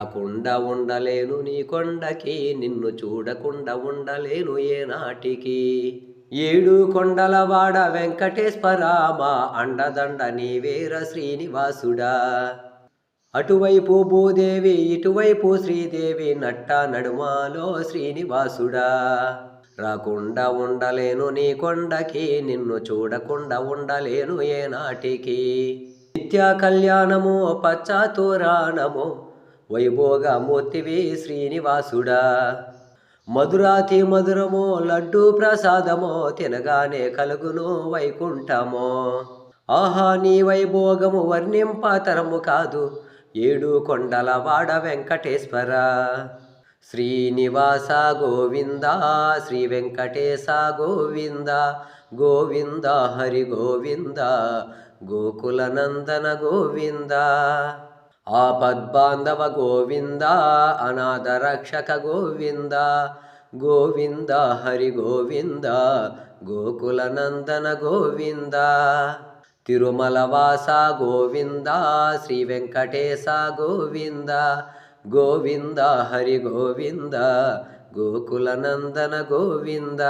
రాకుండా ఉండలేను నీ కొండకి, నిన్ను చూడకుండా ఉండలేను ఏనాటికి. ఏడు కొండలవాడ వెంకటేశ్వర, మా అండదండ నీవేర శ్రీనివాసుడా. అటువైపు భూదేవి ఇటువైపు శ్రీదేవి, నట్ట నడుమాలో శ్రీనివాసుడా. రాకుండా ఉండలేను నీ కొండకి, నిన్ను చూడకుండా ఉండలేను ఏనాటికి. నిత్య కళ్యాణము పచ్చతోరణము వైభోగమూర్తివి శ్రీనివాసుడా. మధురాతి మధురమో లడ్డు ప్రసాదమో, తినగానే కలుగును వైకుంఠమో. ఆహా నీ వైభోగము వర్ణింపతరము కాదు, ఏడు కొండల వాడ వెంకటేశ్వర. శ్రీనివాస గోవింద, శ్రీ వెంకటేశ గోవింద, గోవింద హరి గోవింద, గోకుల నందన గోవింద. ఆపద్బాంధవ గోవింద, అనాథ రక్షక గోవింద, గోవింద హరి గోవింద, గోకుల నందన గోవింద. తిరుమల వాస గోవింద, శ్రీ వెంకటేశ గోవింద, గోవింద హరి గోవింద, గోకుల నందన గోవింద.